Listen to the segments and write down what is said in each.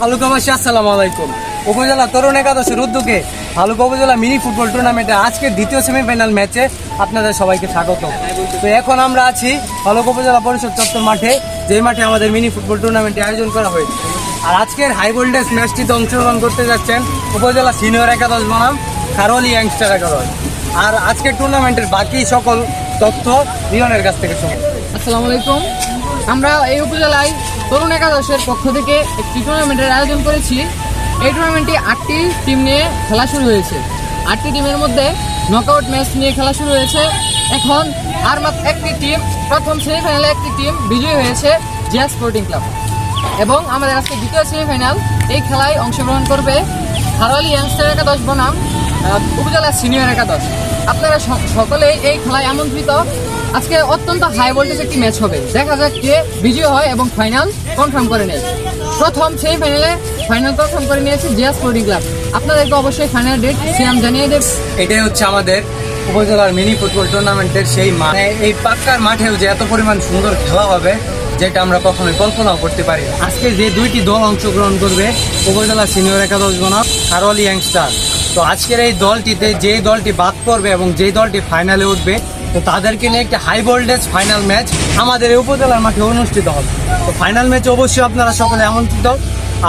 ভালুকাবাসী আসসালামু আলাইকুম। উপজেলা তরুণ একাদশের উদ্যোগে ভালুকা উপজেলা মিনি ফুটবল টুর্নামেন্টে আজকের দ্বিতীয় সেমিফাইনাল ম্যাচে আপনাদের সবাইকে স্বাগত। তো এখন আমরা আছি ভালুকা উপজেলা পরিষদ চত্বর মাঠে, যেই মাঠে আমাদের মিনি ফুটবল টুর্নামেন্টে আয়োজন করা হয়েছে। আর আজকের হাই ভোল্টেজ ম্যাচটিতে অংশগ্রহণ করতে যাচ্ছেন উপজেলা সিনিয়র একাদশ বনাম খারোয়ালি ইয়াংস্টার একাদশ। আর আজকের টুর্নামেন্টের বাকি সকল তথ্য রিয়নের কাছ থেকে শুনুন। আসসালামু আলাইকুম। আমরা এই উপজেলায় তরুণ একাদশের পক্ষ থেকে একটি টুর্নামেন্টের আয়োজন করেছি। এই টুর্নামেন্টটি 8টি টিম নিয়ে খেলা শুরু হয়েছে। 8টি টিমের মধ্যে নকআউট ম্যাচ নিয়ে খেলা শুরু হয়েছে। এখন আর মাত্র একটি টিম, প্রথম সেমিফাইনালে একটি টিম বিজয়ী হয়েছে, জিয়া স্পোর্টিং ক্লাব। এবং আমাদের আজকে দ্বিতীয় সেমিফাইনাল, এই খেলায় অংশগ্রহণ করবে খারোয়ালি ইয়াংস্টার একাদশ বনাম উপজেলা সিনিয়র একাদশ। আপনারা সকলেই এই খেলায় আমন্ত্রিত। আজকে অত্যন্ত হাই ভোল্টেজ একটি ম্যাচ হবে। দেখা যাক কে বিজয়ী হয় এবং ফাইনাল কনফার্ম করে নেয়। প্রথম সেমিফাইনালে ফাইনাল কনফার্ম করে নিয়েছে জিয়া স্পোর্টিং ক্লাব। আপনাদেরকে অবশ্যই ফাইনাল ডেট সিয়াম জানিয়ে দেব। এটাই হচ্ছে আমাদের উপজেলার মিনি ফুটবল টুর্নামেন্টের সেই মাঠ। এই পাক্কার মাঠেও যে এত পরিমাণ সুন্দর খেলা হবে, যেটা আমরা কখনোই কল্পনাও করতে পারি। আজকে যে দুইটি দল অংশগ্রহণ করবে, উপজেলা সিনিয়র একাদশ বনাম খারোয়ালি ইয়াংস্টার। তো আজকের এই দলটিতে যেই দলটি বাদ পড়বে এবং যেই দলটি ফাইনালে উঠবে, তো তাদেরকে নিয়ে একটি হাই ভোল্টেজ ফাইনাল ম্যাচ আমাদের এই উপজেলার মাঠে অনুষ্ঠিত হবে। তো ফাইনাল ম্যাচে অবশ্যই আপনারা সকলে আমন্ত্রিত।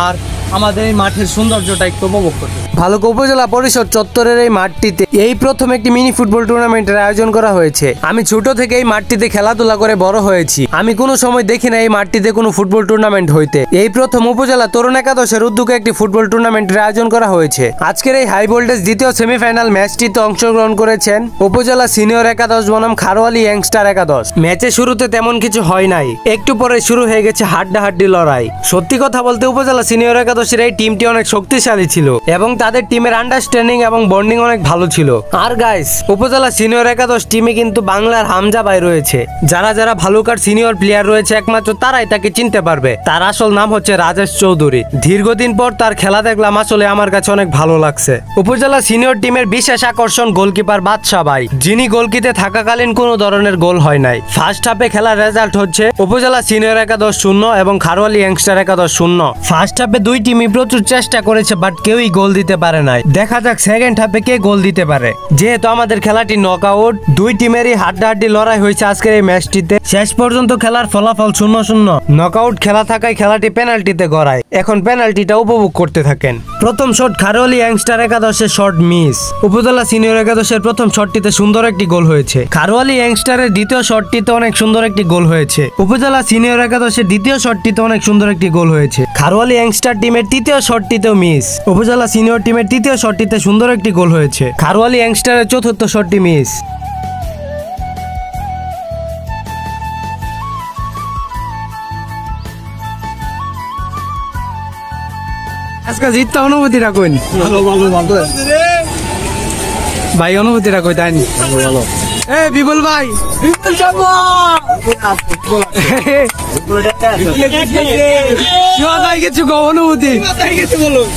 আর আমাদের এই মাঠের সৌন্দর্যটা একটু উপভোগ করতে। ভালুকা উপজেলা পরিষদ চত্বরের এই মাঠটিতে এই প্রথম একটি মিনি ফুটবল টুর্নামেন্টের আয়োজন করা হয়েছে। আমি ছোট থেকে এই মাঠটিতে খেলাধুলা করে বড় হয়েছি। আমি কোনো সময় দেখি না এই মাঠটিতে কোনো ফুটবল টুর্নামেন্ট হইতে। এই প্রথম উপজেলা তরুণ একাদশের উদ্যোগে একটি ফুটবল টুর্নামেন্টের আয়োজন করা হয়েছে। আজকের এই হাই ভোল্টেজ দ্বিতীয় সেমিফাইনাল ম্যাচটিতে অংশগ্রহণ করেছেন উপজেলা সিনিয়র একাদশ বনাম খারোয়ালি ইয়াংস্টার একাদশ। ম্যাচের শুরুতে তেমন কিছু হয় নাই, একটু পরে শুরু হয়ে গেছে হাড্ডাহাড্ডি লড়াই। সত্যি কথা বলতে উপজেলা সিনিয়র একাদশের এই টিমটি অনেক শক্তিশালী ছিল এবং তাদের টিমের আন্ডারস্ট্যান্ডিং এবং বন্ডিং অনেক ভালো ছিল। আর গাইস, উপজেলা সিনিয়র একাদশ টিমে কিন্তু বাংলার হামজা ভাই রয়েছে। যারা যারা ভালুকার সিনিয়র প্লেয়ার রয়েছে, একমাত্র তারাই তাকে চিনতে পারবে। তার আসল নাম হচ্ছে রাজেশ চৌধুরী। দীর্ঘদিন পর তার খেলা দেখলাম, আসলে আমার কাছে অনেক ভালো লাগছে। উপজেলা সিনিয়র টিমের বিশেষ আকর্ষণ গোলকিপার বাদশা ভাই, যিনি গোলকিতে থাকাকালীন কোনো ধরনের গোল হয় নাই। ফার্স্ট হাফে খেলার রেজাল্ট হচ্ছে উপজেলা সিনিয়র একাদশ 0 এবং খারোয়ালি ইয়াংস্টার একাদশ 0। ফার্স্ট হাফে দুই টিমই প্রচুর চেষ্টা করেছে, বাট কেউই গোল দিতে পারে নাই। দেখা যাক সেকেন্ড হাফে কে গোল দিতে পারে। যেহেতু আমাদের খেলাটি নকআউট, দুই টিমেরই হাড্ডাহাড্ডি লড়াই হয়েছে আজকের এই ম্যাচটিতে। শেষ পর্যন্ত খেলার ফলাফল 0-0। নকআউট খেলা থাকায় খেলাটি পেনাল্টিতে গড়ায়। এখন পেনাল্টিটা উপভোগ করতে থাকেন। প্রথম শট খারোয়ালি ইয়াংস্টার একাদশের শট মিস। উপজেলা সিনিয়র একাদশের প্রথম শটটিতে সুন্দর একটি গোল হয়েছে। খারোয়ালি ইয়াংস্টারের দ্বিতীয় শটটিতে অনেক সুন্দর একটি গোল হয়েছে। উপজেলা সিনিয়র একাদশের দ্বিতীয় শটটিতে অনেক সুন্দর একটি গোল হয়েছে। খারোয়ালি ইয়াংস্টার টিমের তৃতীয় শটটিতেও মিস। উপজেলা সিনিয়র টিমের তৃতীয় শটটিতে সুন্দর একটি গোল হয়েছে। খারোয়ালি ইয়াংস্টারের চতুর্থ শটটি মিস। আজকে জিতটা অনুভূতিটা কইন ভাই, অনুভূতিটা কই তাই বিপুল ভাই।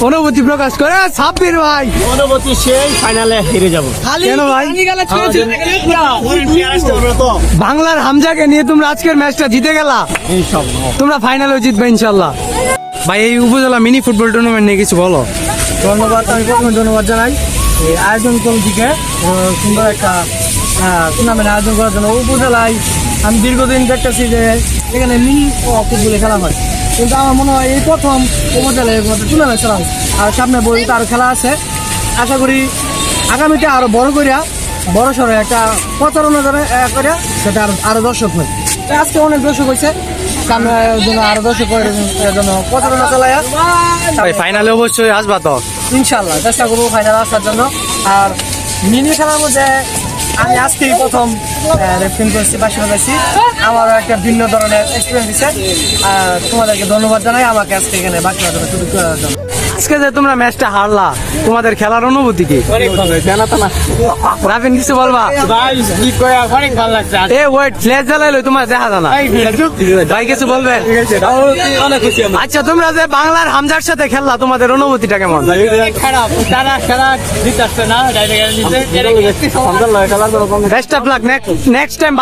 অনুভূতি প্রকাশ করে সাব্বির ভাই। অনুভূতি সেই ফাইনালে হেরে যাবো। কেন ভাই? বাংলার হামজাকে নিয়ে তোমরা আজকের ম্যাচটা জিতে গেলা, তোমরা ফাইনালেও জিতবে ইনশাল্লাহ। ভাই, এই উপজেলা মিনি ফুটবল টুর্নামেন্ট নিয়ে কিছু বলো। ধন্যবাদ। আমি প্রথমে ধন্যবাদ জানাই এই আয়োজন কমিটিকে সুন্দর একটা টুর্নামেন্ট আয়োজন করার জন্য। উপজেলায় আমি দীর্ঘদিন দেখতেছি যে এখানে মিনি ফুটবলে খেলা হয়, কিন্তু আমার মনে হয় এই প্রথম উপজেলায় টুর্নামেন্ট খেলা হয়। আর সামনে বইতে আরও খেলা আছে। আশা করি আগামীতে আরও বড় সড়ো একটা প্রচারণা করে সেটা আরও দর্শক হয়। আজকে অনেক দর্শক হয়েছে, সামনে জন্য আরো দর্শক জন্য প্রচারণা চালায়। ফাইনালে অবশ্যই আসবা তো ইনশাল্লাহ চেষ্টা করবো ফাইনাল আসার জন্য। আর মিনি খেলার মধ্যে আমি আজকেই প্রথম রেফারিং করছি, বাসনা পাইছি। আমারও একটা ভিন্ন ধরনের এক্সপিরিয়েন্স দিচ্ছে। আর তোমাদেরকে ধন্যবাদ জানাই আমাকে আজকে এখানে বাসনা জন্য সুযোগ করার জন্য। আজকে যে তোমরা ম্যাচটা হারলা, তোমাদের খেলার অনুভূতি কি? রাফিন কিছু বলবা? তোমার দেখা জানা ভাই, কিছু বলবে? আচ্ছা, তোমরা যে বাংলার হামজার সাথে খেললা, তোমাদের অনুভূতিটা কেমন? খারাপ, তারা খেলা জিততে আসছে না। Best of luck, next time